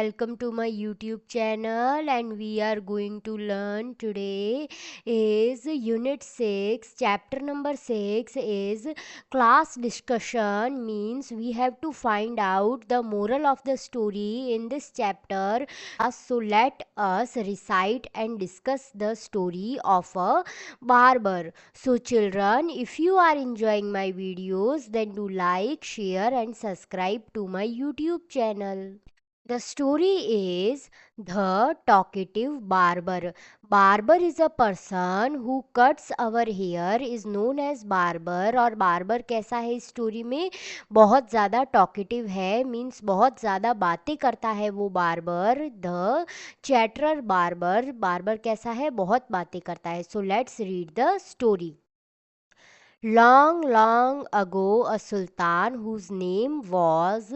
welcome to my YouTube channel, and we are going to learn today is Unit 6, chapter number 6 is class discussion. Means we have to find out the moral of the story in this chapter. So let us recite and discuss the story of a barber. So children, if you are enjoying my videos, then do like, share and subscribe to my YouTube channel. The story is The Talkative Barber. Barber is a person who cuts our hair is known as barber. और barber कैसा है इस story में? बहुत ज़्यादा talkative है, means बहुत ज़्यादा बातें करता है वो barber. The chatterer barber. Barber कैसा है? बहुत बातें करता है. So let's read the story. Long, long ago, a sultan whose name was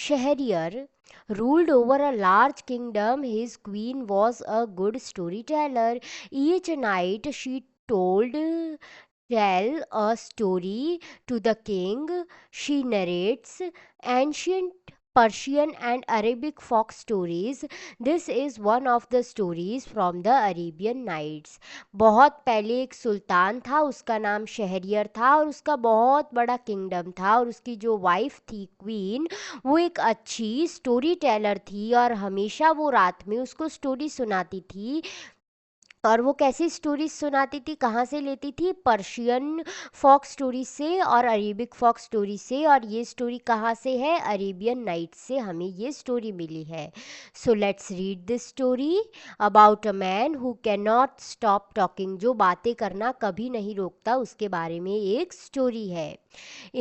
Shahryar ruled over a large kingdom. His queen was a good storyteller. Each night she tell a story to the king. She narrates ancient Persian and Arabic folk stories. This is one of the stories from the Arabian Nights. बहुत पहले एक सुल्तान था, उसका नाम शहरियर था और उसका बहुत बड़ा किंगडम था. और उसकी जो वाइफ थी क्वीन, वो एक अच्छी स्टोरी टेलर थी और हमेशा वो रात में उसको स्टोरी सुनाती थी. और वो कैसी स्टोरीज सुनाती थी, कहाँ से लेती थी? पर्शियन फॉक स्टोरी से और अरेबिक फॉक स्टोरी से. और ये स्टोरी कहाँ से है? अरेबियन नाइट से हमें ये स्टोरी मिली है. So let's read this story about a man who can not stop talking. जो बातें करना कभी नहीं रोकता, उसके बारे में एक स्टोरी है.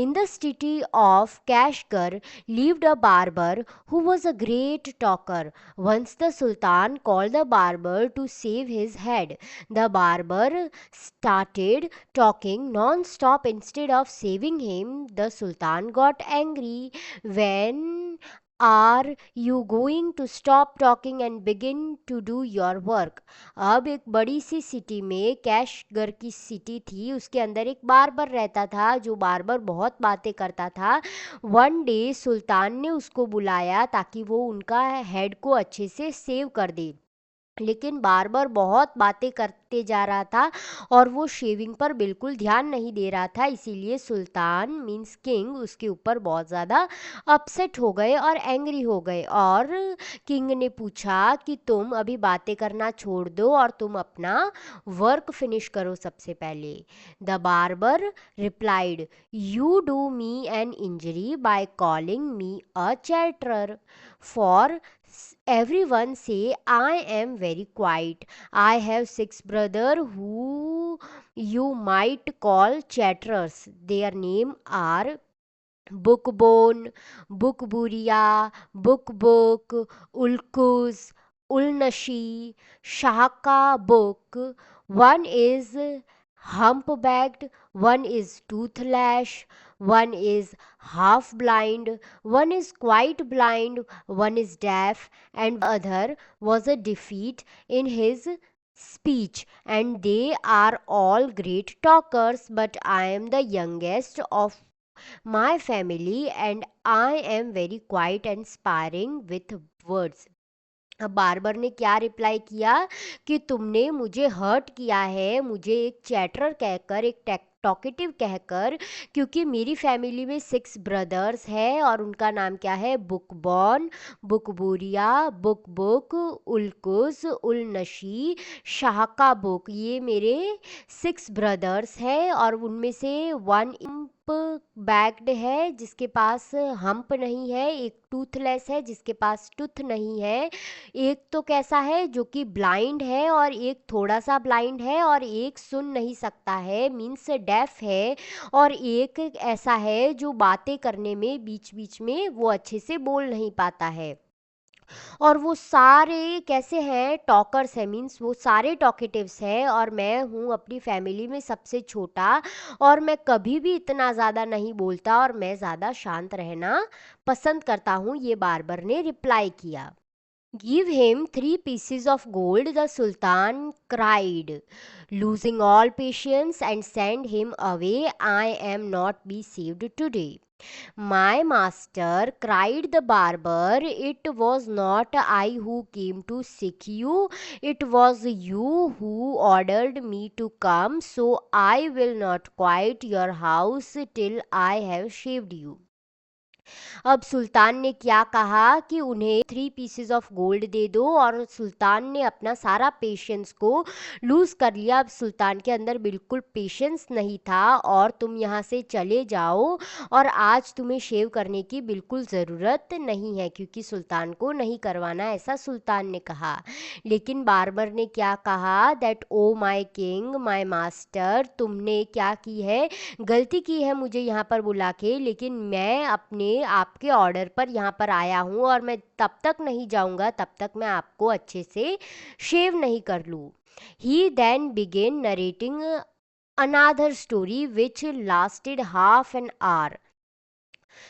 In the city of Kashgar lived a barber who was a great talker. Once the Sultan called the barber to shave his head. The barber started talking non-stop instead of saving him. The Sultan got angry. When are you going to stop talking and begin to do your work? अब एक बड़ी सी city में, कैशगर की city थी, उसके अंदर एक barber रहता था जो बार्बर बहुत बातें करता था. वन डे सुल्तान ने उसको बुलाया ताकि वो उनका हेड को अच्छे से सेव कर दे. लेकिन बार्बर बहुत बातें करते जा रहा था और वो शेविंग पर बिल्कुल ध्यान नहीं दे रहा था. इसीलिए सुल्तान मीन्स किंग उसके ऊपर बहुत ज़्यादा अपसेट हो गए और एंग्री हो गए. और किंग ने पूछा कि तुम अभी बातें करना छोड़ दो और तुम अपना वर्क फिनिश करो सबसे पहले. The barber replied, you do me an injury by calling me a chatterer. For everyone say I am very quiet. I have 6 brothers who you might call chatterers. Their name are Bookbone, Bookburia, Bookbook, Ulkuz, Ulnashi, Shaka Book. One is humpbacked, one is toothlash, one is half blind, one is quite blind, one is deaf, and other was a defeat in his speech. And they are all great talkers, but I am the youngest of my family and I am very quiet and sparring with words. अब barber ने क्या reply किया कि तुमने मुझे hurt किया है, मुझे एक चैटरर कहकर, एक टॉकेटिव कहकर, क्योंकि मेरी फैमिली में 6 ब्रदर्स हैं और उनका नाम क्या है? बुकबॉन, बुकबूरिया, बुकबुक, उल्कुज, उलनशी, शाहका बुक. ये मेरे 6 ब्रदर्स हैं और उनमें से वन बैक्ड है जिसके पास हम्प नहीं है, एक टूथलेस है जिसके पास टूथ नहीं है, एक तो कैसा है जो कि ब्लाइंड है और एक थोड़ा सा ब्लाइंड है और एक सुन नहीं सकता है मीन्स डेफ है, और एक ऐसा है जो बातें करने में बीच बीच में वो अच्छे से बोल नहीं पाता है. और वो सारे कैसे हैं? टॉकर्स हैं, मीन्स वो सारे टॉकेटिव्स हैं और मैं हूँ अपनी फैमिली में सबसे छोटा और मैं कभी भी इतना ज़्यादा नहीं बोलता और मैं ज़्यादा शांत रहना पसंद करता हूँ. ये बार्बर ने रिप्लाई किया. Give him 3 pieces of gold, the Sultan cried, losing all patience, and send him away. I am not be saved today. My master, cried the barber, it was not I who came to seek you, it was you who ordered me to come, so I will not quiet your house till I have shaved you. अब सुल्तान ने क्या कहा कि उन्हें 3 pieces of gold दे दो, और सुल्तान ने अपना सारा पेशेंस को लूज़ कर लिया। अब सुल्तान के अंदर बिल्कुल पेशेंस नहीं था, और तुम यहाँ से चले जाओ, और आज तुम्हें शेव करने की बिल्कुल ज़रूरत नहीं है, क्योंकि सुल्तान को नहीं करवाना, ऐसा सुल्तान ने कहा। लेकिन बार्बर ने क्या कहा, that oh my king my master, तुमने क्या की है, गलती की है मुझे यहाँ पर बुला के, लेकिन मैं अपने आपके ऑर्डर पर यहाँ पर आया हूँ, और मैं तब तक नहीं जाऊँगा तब तक मैं आपको अच्छे से शेव नहीं कर लूँ। He then began narrating another story which lasted half an hour.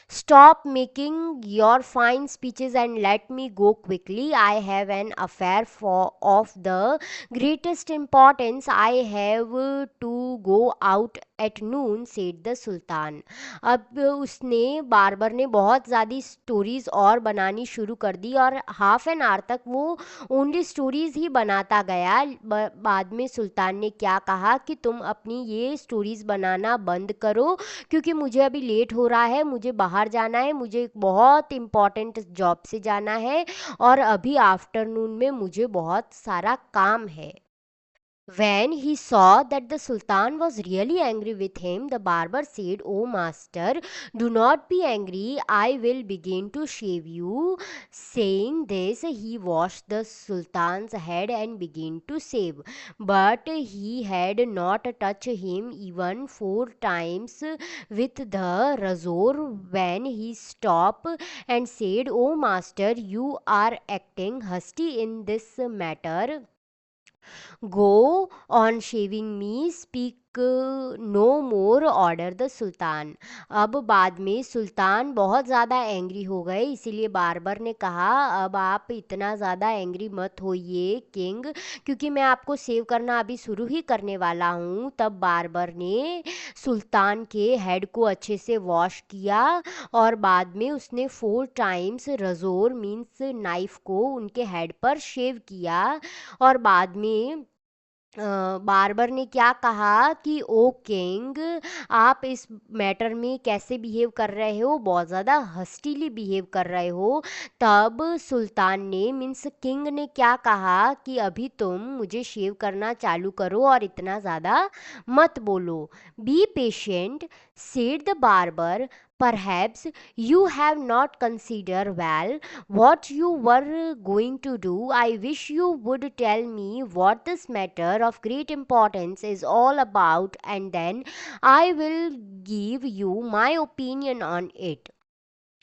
Stop making your fine speeches and let me go quickly. I have an affair of the greatest importance. I have to go out at noon, said the sultan. अब उसने barber ने बहुत ज़्यादा stories और बनानी शुरू कर दी, और हाफ एन आवर तक वो ओनली स्टोरीज़ ही बनाता गया। बाद में सुल्तान ने क्या कहा कि तुम अपनी ये स्टोरीज़ बनाना बंद करो, क्योंकि मुझे अभी लेट हो रहा है, मुझे बाहर जाना है, मुझे एक बहुत इम्पॉर्टेंट जॉब से जाना है, और अभी आफ्टरनून में मुझे बहुत सारा काम है। When he saw that the Sultan was really angry with him, the barber said, "O master, do not be angry, I will begin to shave you." Saying this, he washed the Sultan's head and began to shave. But he had not touched him even 4 times with the razor when he stopped and said, "O master, you are acting hasty in this matter. Go on shaving me, speak no more, order the sultan. अब बाद में सुल्तान बहुत ज़्यादा angry हो गए, इसीलिए barber ने कहा, अब आप इतना ज़्यादा एंग्री मत होइए किंग, क्योंकि मैं आपको सेव करना अभी शुरू ही करने वाला हूँ। तब बार्बर ने सुल्तान के हेड को अच्छे से वॉश किया, और बाद में उसने 4 टाइम्स रजोर मीन्स नाइफ को उनके हेड पर शेव किया। और बाद में बार्बर ने क्या कहा कि ओ किंग, आप इस मैटर में कैसे बिहेव कर रहे हो, बहुत ज़्यादा हस्टिली बिहेव कर रहे हो। तब सुल्तान ने मीन्स किंग ने क्या कहा कि अभी तुम मुझे शेव करना चालू करो और इतना ज़्यादा मत बोलो। Be patient, said the barber, perhaps you have not considered well what you were going to do. I wish you would tell me what this matter of great importance is all about, and then I will give you my opinion on it.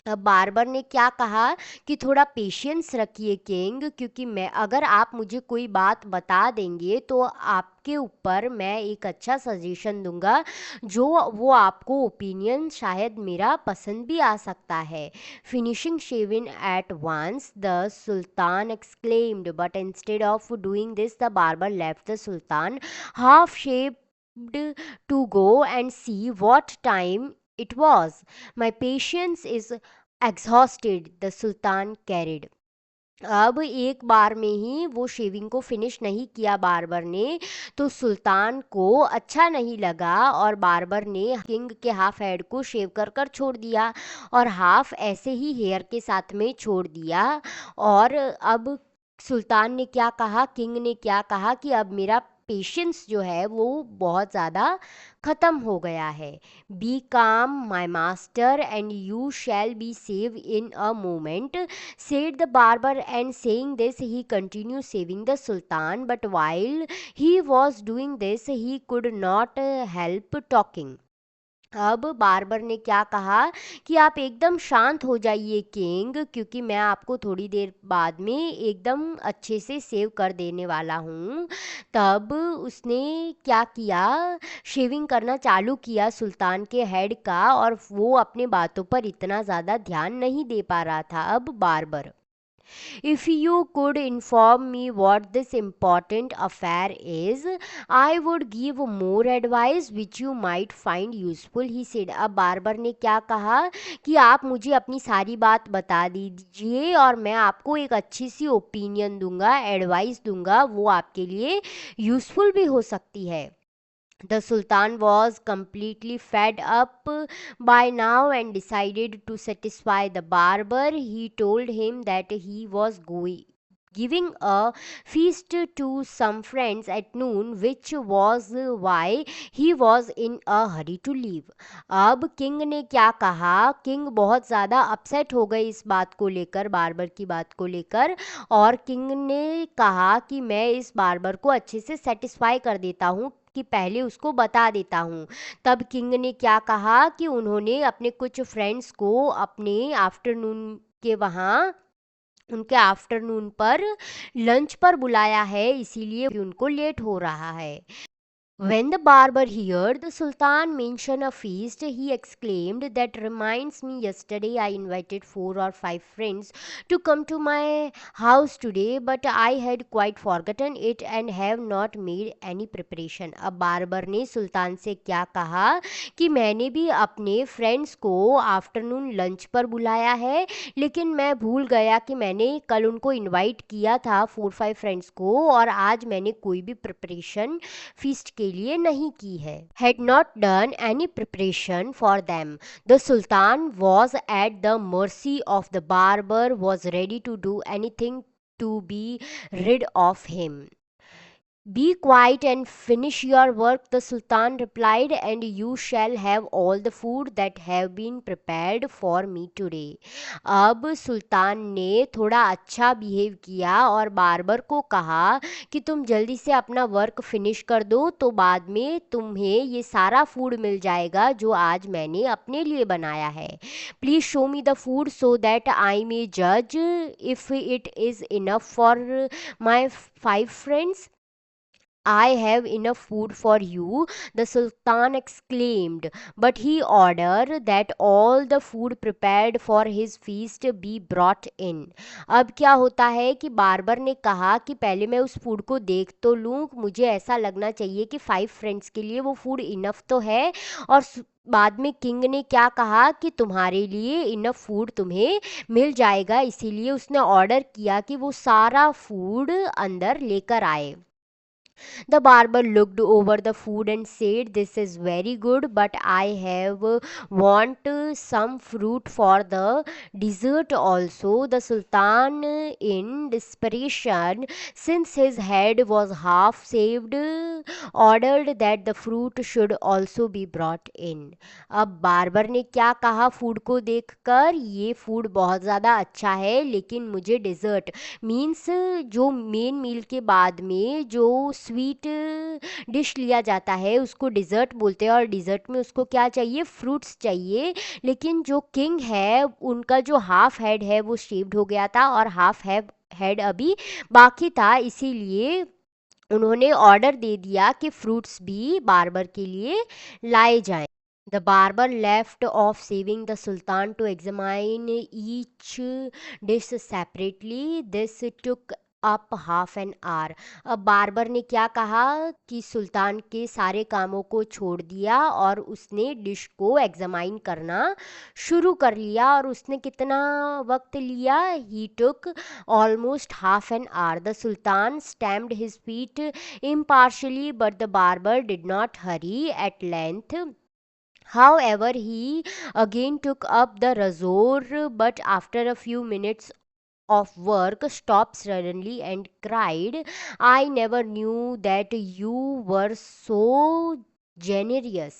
अब barber ने क्या कहा कि थोड़ा patience रखिए king, क्योंकि मैं अगर आप मुझे कोई बात बता देंगे तो आपके ऊपर मैं एक अच्छा सजेशन दूंगा, जो वो आपको ओपिनियन शायद मेरा पसंद भी आ सकता है। Finishing shaving at once, the sultan exclaimed, but instead of doing this the barber left the sultan half shaved to go and see what time it was. My patience is exhausted, the sultan carried. अब एक बार में ही वो shaving को finish नहीं किया barber ने, तो सुल्तान को अच्छा नहीं लगा, और बार्बर ने किंग के हाफ हेड को शेव कर कर छोड़ दिया, और हाफ ऐसे ही हेयर के साथ में छोड़ दिया। और अब सुल्तान ने क्या कहा, किंग ने क्या कहा कि अब मेरा पेशेंस जो है वो बहुत ज़्यादा ख़त्म हो गया है। बी काम my master and you shall be save in a moment, said the barber, and saying this he continued saving the sultan, but while he was doing this he could not help talking. अब barber ने क्या कहा कि आप एकदम शांत हो जाइए किंग, क्योंकि मैं आपको थोड़ी देर बाद में एकदम अच्छे से सेव कर देने वाला हूँ। तब उसने क्या किया, शेविंग करना चालू किया सुल्तान के हेड का, और वो अपने बातों पर इतना ज़्यादा ध्यान नहीं दे पा रहा था अब barber. If you could inform me what this important affair is, I would give more advice which you might find useful, he said. अब बार्बर ने क्या कहा कि आप मुझे अपनी सारी बात बता दीजिए और मैं आपको एक अच्छी सी ओपिनियन दूंगा, एडवाइस दूंगा, वो आपके लिए यूज़फुल भी हो सकती है. The Sultan was completely fed up by now and decided to satisfy the barber. He told him that he was giving a feast to some friends at noon, which was why he was in a hurry to leave. अब king ने क्या कहा, king बहुत ज़्यादा upset हो गए इस बात को लेकर, बार्बर की बात को लेकर, और किंग ने कहा कि मैं इस बार्बर को अच्छे से सेटिस्फाई कर देता हूँ, कि पहले उसको बता देता हूँ. तब किंग ने क्या कहा कि उन्होंने अपने कुछ फ्रेंड्स को अपने आफ्टरनून के वहाँ उनके आफ्टरनून पर लंच पर बुलाया है, इसीलिए उनको लेट हो रहा है. When the barber heard the Sultan mention a feast, he exclaimed, "That reminds me, yesterday I invited 4 or 5 friends to come to my house today, but I had quite forgotten it and have not made any preparation." अब barber ने सुल्तान से क्या कहा कि मैंने भी अपने friends को आफ्टरनून लंच पर बुलाया है, लेकिन मैं भूल गया कि मैंने कल उनको इनवाइट किया था 4-5 फ्रेंड्स को, और आज मैंने कोई भी प्रिपरेशन फीस्ट के लिए नहीं की है. Had not done any preparation for them. The Sultan was at the mercy of the barber, was ready to do anything to be rid of him. Be quiet and finish your work, the Sultan replied, and you shall have all the food that have been prepared for me today. अब सुल्तान ने थोड़ा अच्छा behave किया और barber को कहा कि तुम जल्दी से अपना वर्क फिनिश कर दो, तो बाद में तुम्हें ये सारा फूड मिल जाएगा जो आज मैंने अपने लिए बनाया है. Please show me the food so that I may जज if it is enough for my 5 friends. I have enough food for you, the Sultan exclaimed, but he ordered that all the food prepared for his feast be brought in. अब क्या होता है कि barber ने कहा कि पहले मैं उस फूड को देख तो लूँ, मुझे ऐसा लगना चाहिए कि 5 फ्रेंड्स के लिए वो फूड इनफ तो है. और बाद में किंग ने क्या कहा कि तुम्हारे लिए इनफ फूड तुम्हें मिल जाएगा, इसीलिए उसने ऑर्डर किया कि वो सारा फूड अंदर लेकर आए. The barber looked over the food and said, "This is very good, but I have want some fruit for the dessert also." The Sultan, in desperation, since his head was half shaved, ordered that the fruit should also be brought in. अब barber ने क्या कहा food को देखकर, ये food बहुत ज़्यादा अच्छा है, लेकिन मुझे डिज़र्ट मीन्स जो मेन मील के बाद में जो स्वीट डिश लिया जाता है उसको डिज़र्ट बोलते हैं, और डिज़र्ट में उसको क्या चाहिए, फ्रूट्स चाहिए. लेकिन जो किंग है उनका जो हाफ हेड है वो शेव्ड हो गया था और हाफ हेड अभी बाकी था, इसीलिए उन्होंने ऑर्डर दे दिया कि फ्रूट्स भी बार्बर के लिए लाए जाएं. The barber left off saving the Sultan to examine each dish separately. This took up half an hour. अब बार्बर ने क्या कहा कि सुल्तान के सारे कामों को छोड़ दिया और उसने डिश को एग्जामाइन करना शुरू कर लिया. और उसने कितना वक्त लिया, ही टुक almost half an hour. The Sultan stamped his feet impartially, but the barber did not hurry. At length, however, he again took up the razor, but after a few minutes of work stopped suddenly and cried, "I never knew that you were so जेनेरियस."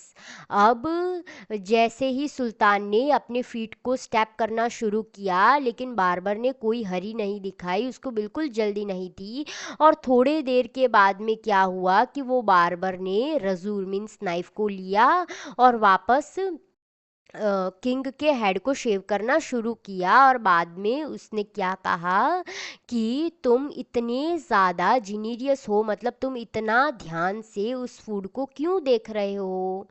अब जैसे ही सुल्तान ने अपने feet को step करना शुरू किया, लेकिन barber ने कोई हरी नहीं दिखाई, उसको बिल्कुल जल्दी नहीं थी. और थोड़े देर के बाद में क्या हुआ कि वो बार्बर ने रजूर मीन्स नाइफ को लिया और वापस किंग के हेड को शेव करना शुरू किया और बाद में उसने क्या कहा कि तुम इतने ज़्यादा जीनियस हो, मतलब तुम इतना ध्यान से उस फूड को क्यों देख रहे हो।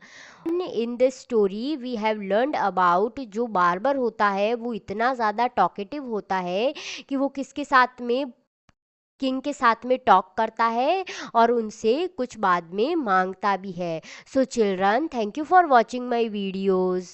In this story we have learned about जो बार्बर होता है वो इतना ज़्यादा टॉकेटिव होता है कि वो किसके साथ में, किंग के साथ में टॉक करता है और उनसे कुछ बाद में मांगता भी है। So children, thank you for watching my videos.